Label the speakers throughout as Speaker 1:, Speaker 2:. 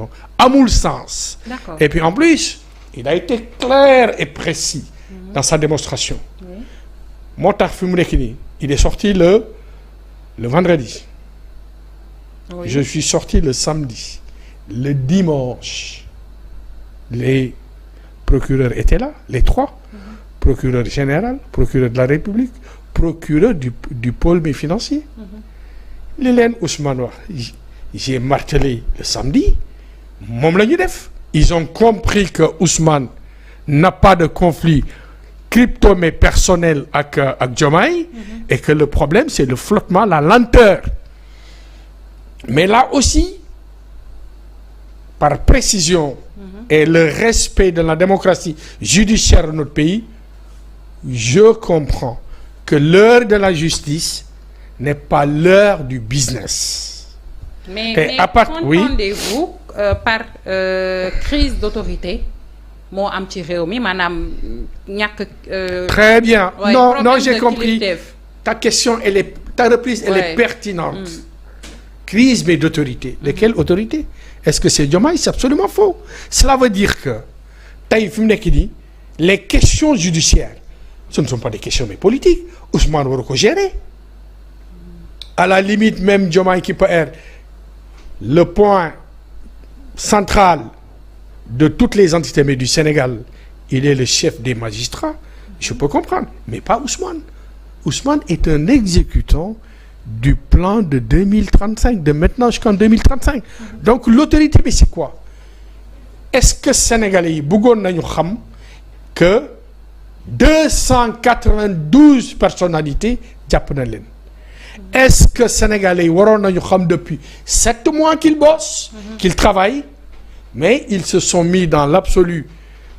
Speaker 1: démocratiquement amul sens.
Speaker 2: D'accord.
Speaker 1: Et puis en plus il a été clair et précis dans sa démonstration. moo tax fi mu nekk nii il est sorti le vendredi. Oui. Je suis sorti le samedi. Le dimanche les procureurs étaient là, les trois. Procureur général, procureur de la République, procureur du pôle mais financier. li leen Ousmane wax j'ai martelé le samedi moom la ñu def. Ils ont compris que Ousmane n'a pas de conflit crypto mais personnel ak Diomaye et que le problème c'est le flottement, la lenteur. Mais là aussi par précision et le respect de la démocratie judiciaire de notre pays, je comprends que l'heure de la justice n'est pas l'heure du business.
Speaker 2: Mais qu'entendez-vous par crise d'autorité moo am ci réew mi maanaam ñàkk.
Speaker 1: Très bien. Non, j'ai compris. Ta question, ta reprise, elle est pertinente. Crise mais d'autorité. De quelle autorité? Est-ce que c'est Diomaye? C'est absolument faux. Cela veut dire que tey fi mu nekk nii les questions judiciaires ce ne sont pas des questions mais politiques. Ousmane waru ko gérer. À la limite même Diomaye qui peut être le point central de toutes les entités mais du Sénégal, il est le chef des magistrats. Je peux comprendre, mais pas Ousmane. Ousmane est un exécutant du plan de 2035, de maintenant jusqu'en 2035. Donc l'autorité, mais c'est quoi? Est-ce que Sénégalais yi bëggoon nañu xam que 292 personnalités jàpp na leen? Est-ce que Sénégalais yi waroon nañu xam depuis 7 mois qu'ils bossent, qu'ils travaillent, mais ils se sont mis dans l'absolue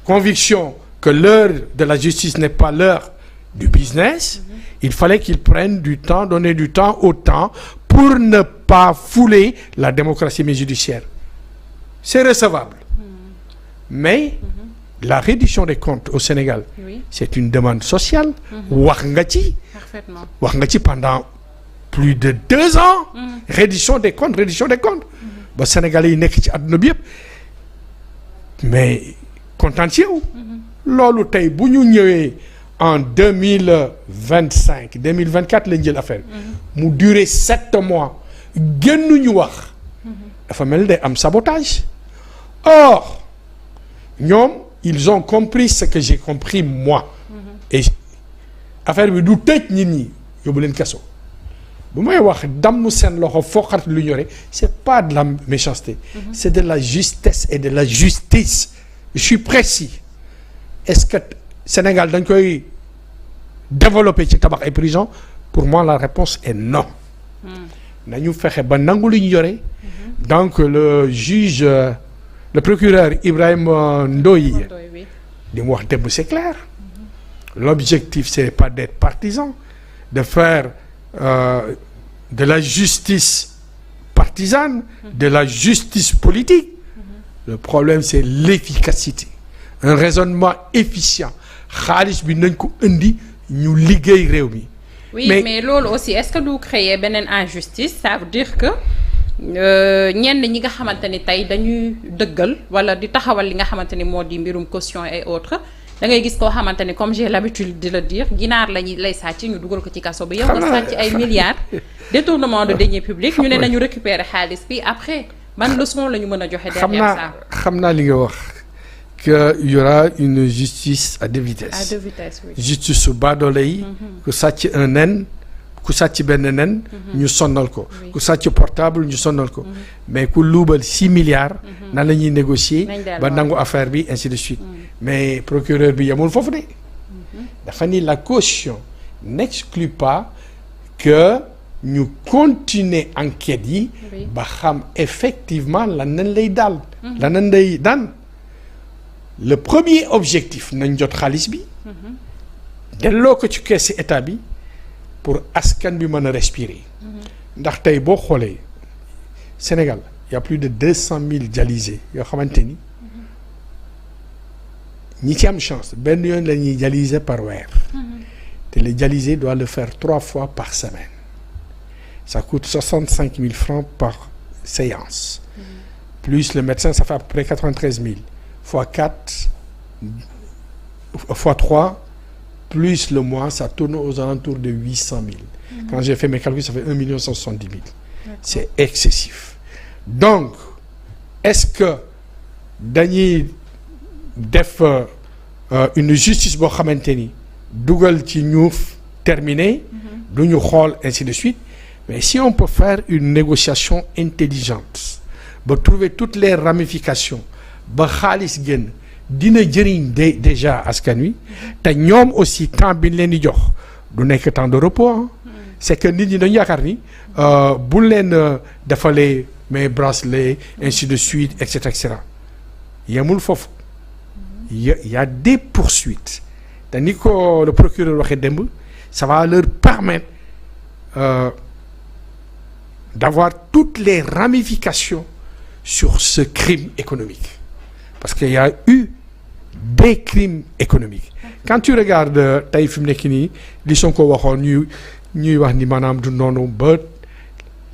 Speaker 1: conviction que l'heure de la justice n'est pas l'heure du business. Il fallait qu'ils prennent du temps, donner du temps au temps pour ne pas fouler la démocratie judiciaire. C'est recevable. Mais la reddition des comptes au Sénégal, c'est une demande sociale. Wax nga ci.
Speaker 2: Parfaitement.
Speaker 1: Wax nga ci pendant plus de 2 ans. Reddition des comptes. Ba Sénégalais yi nekk ci àdduna bi yëpp mais kontaan ci yow. Loolu tey bu ñu ñëwee en 2025 2024 lañ jël affaire mu durer 7 mois génnuñu wax dafa mel day am sabotage. Or ñoom ils ont compris ce que j'ai compris moi. Et affaire bi du tëj nit ñi yóbbu leen kaso. bu may wax damm seen loxo foqat lu ñore c'est pas de la méchanceté. C'est de la justesse et de la justice. Je suis précis. Est-ce que Sénégal dañ koy développer ci tabax ay prison? Pour moi la réponse est non. nañu fexe ba nangu lu ñu yore. Donc le juge le procureur Ibrahima Ndoye li mu wax démb c'est clair. L'objectif c'est pas d'être partisan, de faire de la justice partisane, de la justice politique. Le problème c'est l'efficacité, un raisonnement efficient. Xaalis bi nañ ko indi ñu liggéey réew mi.
Speaker 2: Oui, mais loolu aussi est-ce que du créer beneen injustice? Ça veut dire que ñenn ñi nga xamante ni tey dañuy dëggal wala di taxawal li nga xamante ni moo di mbirum caution et autres da ngay gis koo xamante ni comme j'ai l'habitude de le dire ginaar lay sàcc ñu dugal ko ci kaso bi. yow nga sàcc ay milliards. Détournement de deniers publics ñu ne nañu récupérer xaalis bi après ban leçon la ñu mën a joxe derrière ça.
Speaker 1: xam naa li nga wax que y aura une justice à deux vitesses.
Speaker 2: À deux vitesses, oui.
Speaker 1: Justice su baadoole yi. ku sàcc un nen ku sàcc benn nen. ñu sonnal ko. ku sàcc portable ñu sonnal ko. mais ku luubal 6 milliards. nan la ñuy négocier ba nangu affaire bi ainsi de suite. mais procureur bi yemul foofu de. dafa ni la caution n'exclut pas que ñu continuer enquête yi. ba xam effectivement lan nañ lay daal. lan nañ lay daan. Le premier objectif nañ jot xaalis bi. delloo ko ci kees état bi pour askan bi mën a respirer. ndax tey boo xoolee Sénégal y a plus de 200 000 dialysés yoo xamante ni ñi ci am chance benn yoon la ñuy dialyser par weer. te le dialysé doit le faire 3 fois par semaine. Ça coûte 65 000 francs par séance. plus le médecin, ça fait à peu près 93 000 fois 4 fois 3 plus le mois, ça tourne aux alentours de 800 000. Quand j'ai fait mes calculs, ça fait 1 170 000. C'est excessif. Donc, est-ce que dañuy def une justice boo xamante ni dugal ci ñuuf terminé du ñu xool ainsi de suite, mais si on peut faire une négociation intelligente ba trouver toutes les ramifications ba xaalis génn dina jëriñ déjà askan wi te ñoom aussi temps bi ñu leen di jox du nekk temps de repos. C'est que nit ñi dañu yaakaar ni bu leen defalee mais bracelet ainsi de suite et cetera yemul foofu y a des poursuites te ni ko le procureur waxee démb ça va leur permettre d'avoir toutes les ramifications sur ce crime économique parce qu'il y a eu des crimes économiques. Quand tu regardes tey fi mu nekk nii li Sonko waxoon ñuy wax ni maanaam du noonu ba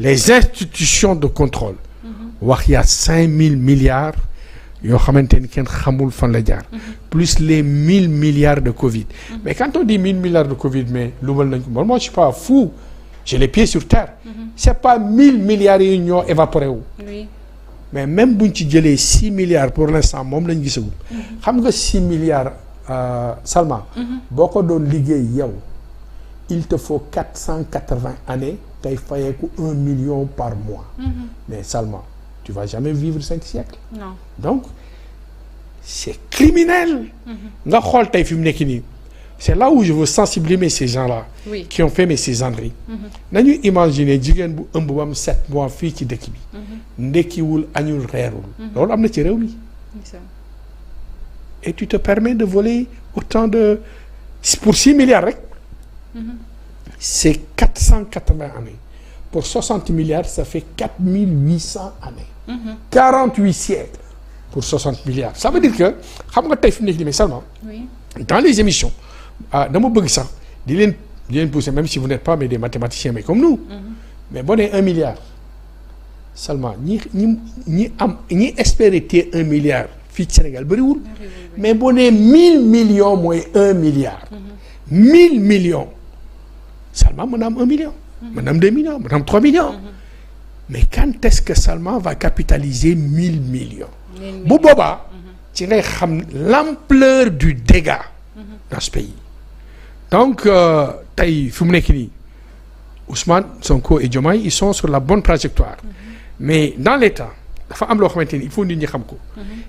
Speaker 1: les institutions de contrôle wax y a 5 000 milliards yoo xamante ni kenn xamul fan la jaar plus les 1 000 milliards de Covid. Mais quand on dit 1 000 milliards de Covid mais lumal nañ ko moi je suis pas fou, j'ai les pieds sur terre. C'est pas 1 000 milliards yi ñoo évaporé wu. Mais même buñ ci jëlee 6 milliards pour l'instant moom lañ gisagul. xam nga 6 milliards Salma. boo ko doon liggéey yow il te faut 480 années tey fayeeku 1 million par mois. Mais Salma tu vas jamais vivre 5 siècles.
Speaker 2: Non.
Speaker 1: Donc c'est criminel. nga xool tey fi mu nekk nii c'est là où je veux sensibiliser ces gens-là.
Speaker 2: Oui.
Speaker 1: Qui ont fait ces âneries. nañu imaginer jigéen bu ëmb ba am 7 mois fii ci dëkk bi. ndekkiwul añul reerul. loolu am na ci réew mi. Et tu te permets de voler autant de pour 6 milliards rek. C'est 480 années. Pour 60 milliards, ça fait 4800 années. 48 siècles pour 60 milliards. Ça veut dire que xam nga tey fi mu nekk nii mais seulement.
Speaker 2: Oui.
Speaker 1: Dans les émissions dama bëgg sax di leen pousser même si vous n'êtes pas mais des mathématiciens mais comme nous. Mais boo nee 1 milliard seulement ñi espérer téye 1 milliard fii ci Sénégal bëriwul. Mais boo nee 1000 millions mooy 1 milliard. 1000 millions Salma mën na am 1 million. mën na am 2 millions mën na am 3 millions. Mais quand est-ce que Salma va capitaliser 1000 millions. bu boobaa ci ngay xam l'ampleur du dégât dans ce pays. Donc tey fi mu nekk nii Ousmane Sonko et Diomaye ils sont sur la bonne trajectoire. Mais dans l'État dafa am loo xamante ni il faut nit ñi xam ko.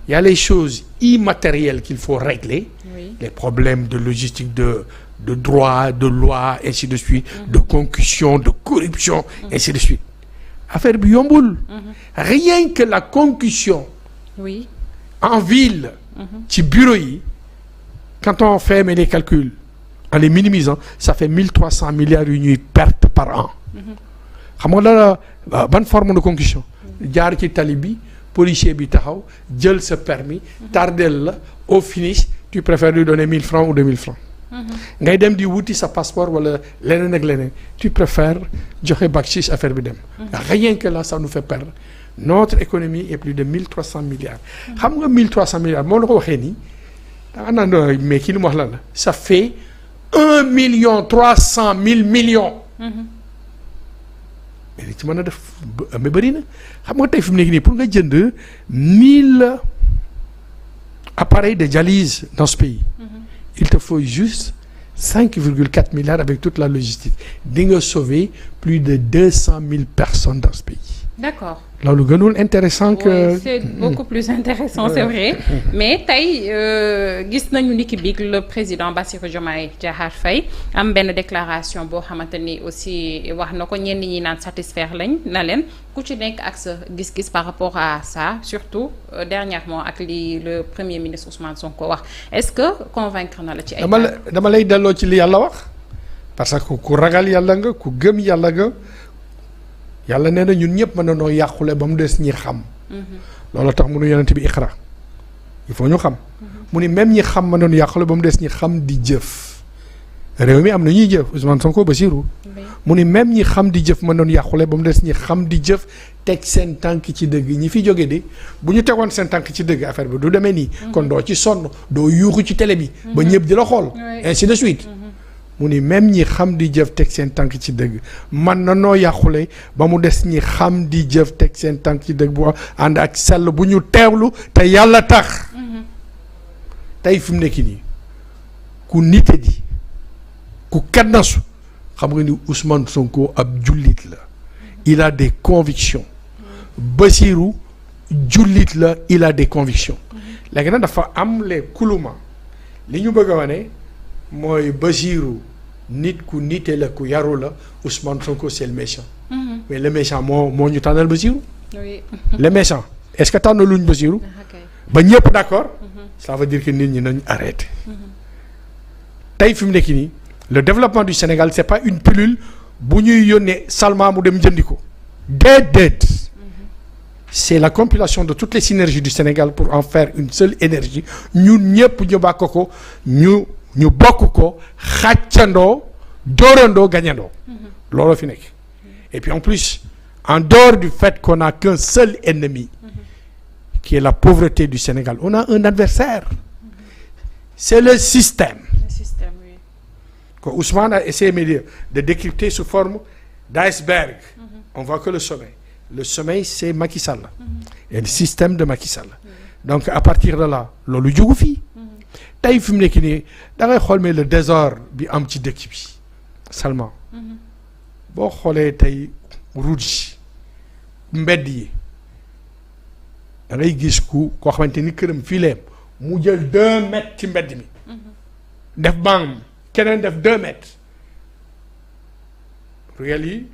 Speaker 1: Il y a les choses immatérielles qu'il faut régler. Oui. Les problèmes de logistique de droit, de loi, ainsi de suite, de concussion, de corruption, ainsi de suite. Affaire bi yombul. Rien que la concussion.
Speaker 2: Oui.
Speaker 1: En ville. ci bureau yi. Quand on fait les calculs en les minimisant ça fait 1300 milliards yu ñuy perte par an. xam nga la ban forme de concussion. jaar ci tali bi policier bi taxaw jël sa permis tardel la au finish tu préfères lui donner 1000 francs ou 2000 francs. ngay dem di wuti sa passeport wala leneen ak leneen tu préfères joxe bakchich affaire bi dem. Rien que là ça nous fait perdre notre économie est plus de 1300 milliards. xam nga 1300 milliards moo la ko waxee nii da nga naan mais kii li mu wax lan la ça fait 1 300 000 millions. mais li ci mën a def mais bëri na xam nga tey fi mu nekk nii pour nga jënd 1000 appareils de dialyse dans ce pays. Il te faut juste 5,4 milliards avec toute la logistique di nga sauver plus de 200 000 personnes dans ce pays.
Speaker 2: D'accord.
Speaker 1: loolu gënul intéressant que.
Speaker 2: Oui, c'est beaucoup plus intéressant c'est vrai mais tey gis nañu ni ki biig le président Bassirou Diomaye Diakhar Faye am benn déclaration boo xamante ni aussi wax na ko ñenn ñi naan satisfaire lañ na leen ku ci nekk ak sa gis-gis par rapport à ça surtout dernièrement ak li le premier ministre Ousmane Sonko wax est-ce que convaincre na la ci ay.
Speaker 1: dama lay delloo ci li yàlla wax parce que ku ragal yàlla nga ku gëm yàlla nga. yàlla nee na ñun ñëpp mën na noo yàqule ba mu des ñi xam. loolu tax mu nu yonent bi iqra il faut ñu xam. mu ni même ñi xam mën nañu yàqule ba mu des ñi xam di jëf. réew mi am na ñuy jëf Ousmane Sonko Bassirou. mu ni même ñi xam di jëf mën nañu yàqule ba mu des ñi xam di jëf teg seen tànk ci dëgg ñi fi jóge de bu ñu tegoon seen tànk ci dëgg affaire bi du demee nii. kon doo ci sonn doo yuuxu ci télé bi. ba ñëpp di la xool. ainsi de suite. mu ni même ñi xam di jëf teg seen tànk ci dëgg man na noo yàqule ba mu des ñi xam di jëf teg seen tànk ci dëgg bu ànd ak sell bu ñu teewlu te yàlla tax. tey fi mu nekk nii ku nite di ku kadnasu xam nga ni Ousmane Sonko ab jullit la. il a des convictions. Bassirou jullit la il a des convictions. léegi nag dafa am les kuluma li ñu bëgg a wane mooy Bassirou nit ku nite la ku yaru la Ousmane Sonko c'est le méchant. mais le méchant moo ñu tànnal Bassirou. oui. le méchant est-ce que tànn luñ Bassirou. ba ñëpp d'accord. ça veut dire que nit ñi nañ arrêté. tey fi mu nekk nii le développement du Sénégal c'est pas une pilule bu ñuy yónnee Salma mu dem jëndi ko. déedéet. c'est la compilation de toutes les synergies du Sénégal pour en faire une seule énergie ñun ñëpp ñu bàkk ko ñu bokk ko xàccandoo dóorandoo gagnandoo. looloo fi nekk. et puis en plus en dehors du fait qu'on n'a qu'un seul ennemi. qui est la pauvreté du Sénégal on a un adversaire. c'est le système. Oui. que Ousmane a essayé de décrypter sous forme d'iceberg. On voit que le sommet. Le sommet, c'est Macky Sall. Et le système de Macky Sall. Donc à partir de là loolu jógu fii. tey fi mu nekk nii da ngay xool mais le désordre bi am ci dëkk bi seulement. boo xoolee tey route yi mbedd yi da ngay gis koo xamante ni këram fii la mu jël 2 mètres ci mbedd mi. def bang keneen def 2 mètres. ruelle yi.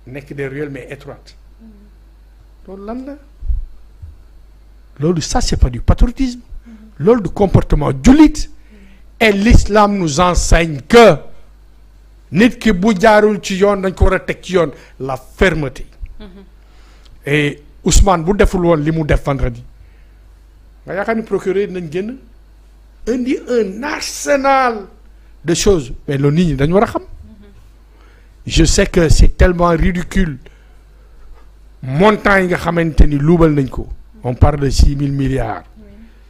Speaker 1: nekk des ruelles mais étroites loolu lan la loolu ça c'est pas du patriotisme loolu du comportement jullit et l'islam nous enseigne que nit ki bu jaarul ci yoon dañ ko war a teg ci yoon la fermeté et Ousmane bu deful woon li mu def vendredi nga yaakaar ni procureur nañ génn indi un arsenal de choses mais loolu nit ñi dañ war a xam. je sais que c'est tellement ridicule montant yi nga xamante ni luubal nañ ko on parle de 6 000 milliards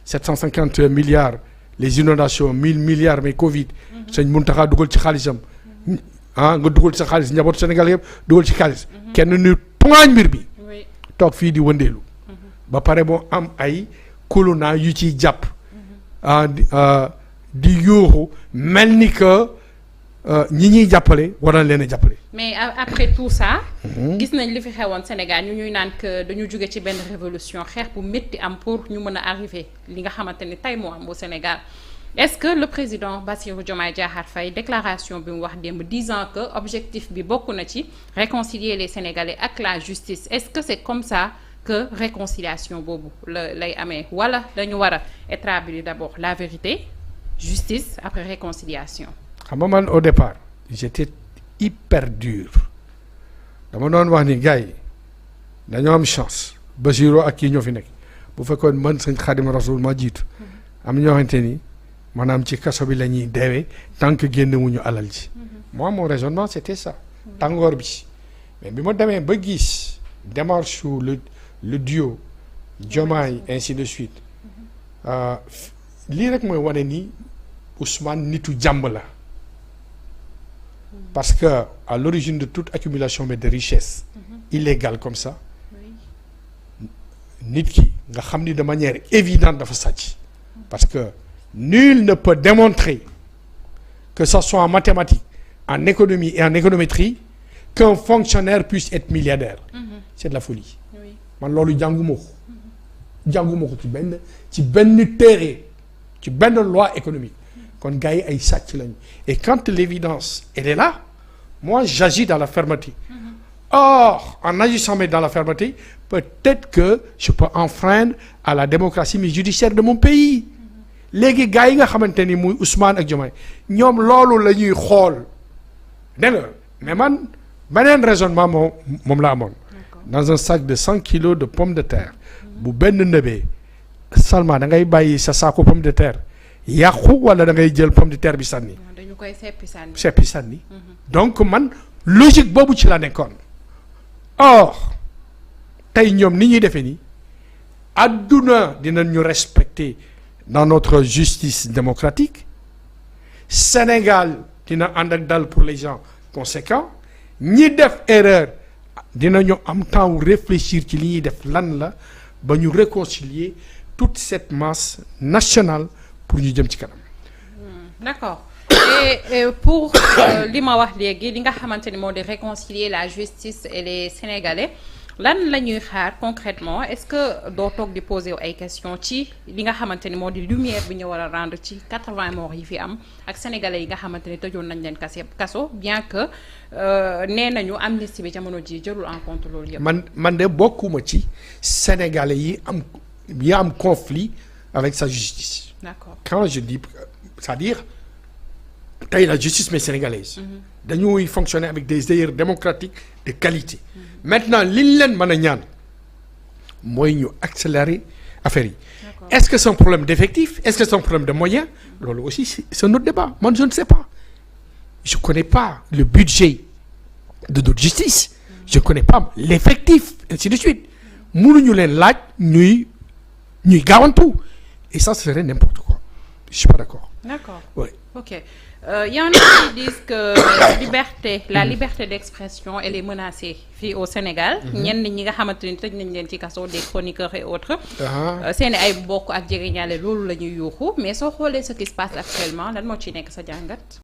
Speaker 1: 750 milliards les inondations 1000 milliards mais Covid sëñ Mountakha dugal ci xaalisam nga dugal ci sa xaalis njabootu Sénégal yëpp dugal ci xaalis kenn ni tungaañ mbir bi toog fii di wëndeelu ba pare boo am ay colonna yu ciy jàpp di yuuxu mel ni que ñi ñuy jàppale war na leen a jàppale.
Speaker 2: mais après tout ça. gis nañ li fi xewoon Sénégal ñuy naan que dañu jóge ci benn révolution xeex bu métti am pour ñu mën a arriver li nga xamante ni tey moo am au Sénégal est-ce que le président Bassirou Diomaye Diakhar Faye déclaration bi mu wax démb disant que objectif bi bokk na ci réconcilier les Sénégalais ak la justice est-ce que c'est comme ça que réconciliation boobu lay amee wala dañu war a établir d'abord la vérité justice après réconciliation.
Speaker 1: xam nga man au départ j'étais hyper dur dama doon wax ni gars yi dañoo am chance Bassirou ak kii ñoo fi nekk bu fekkoon man sëñ Xadim Rasoul ma jiitu am ñoo xamante ni maanaam ci kaso bi la ñuy deewee tant que génne wuñu alal ji. moi mon raisonnement c'était ça. tàngoor bi mais bi ma demee ba gis démarche su le duo Diomaye ainsi de suite lii rek mooy wane ni Ousmane nitu jàmm la. parce que à l'origine de toute accumulation mais de richesse illégale comme ça nit ki nga xam ni de manière évidente dafa sàcc parce que nul ne peut démontrer que ça soit en mathématiques en économie et en économétrie qu'un fonctionnaire puisse être milliardaire c'est de la folie man loolu jànguma ko ci benn téere ci benn loi économique kon gars yi ay sàcc lañu et quand l'évidence elle est là moi j'agis dans la fermeté or en agissant mais dans la fermeté peut-être que je peux enfreindre à la démocratie mais judiciaire de mon pays léegi gars yi nga xamante ni muy Ousmane ak Diomaye ñoom loolu la ñuy xool dégg nga mais man beneen raisonnement moom la amoon dans un sac de 100 kilos de pommes de terre bu benn nëbee seulement da ngay bàyyi sa saako pomme de terre yàqu wala da ngay jël pomme de terre bi sànni.
Speaker 2: dañu koy
Speaker 1: seppi sànni. donc man logique boobu ci la nekkoon or tey ñoom ni ñuy defee nii adduna dinañ ñu respecter dans notre justice démocratique Sénégal dina ànd ak dal pour les gens conséquents ñi def erreur dinañu am temps wu réfléchir ci li ñuy def lan la ba ñu réconcilier toute cette masse nationale pour ñu jëm ci kanam.
Speaker 2: D'accord. Et pour li ma wax léegi li nga xamante ni moo di réconcilier la justice et les Sénégalais lan la ñuy xaar concrètement est-ce que doo toog di poser ay questions ci li nga xamante ni moo di lumière bi ñu war a rendre ci 80 morts yi fi am ak sénégalais yi nga xamante ni tëjoon nañ leen kaso bien que nee nañu amnistie bi jamono ji jëlul en compte loolu yëpp.
Speaker 1: man de bokkuma ci sénégalais yi am conflit avec sa justice.
Speaker 2: D'accord.
Speaker 1: Quand je dis c'est-à-dire tey la justice mais sénégalaise. dañuy fonctionner avec des ailleurs démocratiques de qualité. Maintenant li ñu leen mën a ñaan mooy ñu accélérer affaire yi. Est-ce que c'est un problème d'effectif? Est-ce que c'est un problème de moyens? Loolu aussi c'est un autre débat. Man je ne sais pas. Je connais pas le budget de notre justice. Je connais pas l'effectif ainsi de suite. Mënuñu leen laaj ñuy gaawantu et ça serait n'importe quoi. Je suis pas d'accord.
Speaker 2: D'accord.
Speaker 1: Oui.
Speaker 2: Ok. Y en a qui disent que la liberté d'expression elle est menacée fii au Sénégal. ñenn ñi nga xamante ni tëj nañ leen ci kaso des chroniqueurs et autres. seeni ay mbokk ak jegeñaale loolu la ñuy yuuxu mais soo xoolee ce qui se passe actuellement lan moo ciy nekk sa jàngat.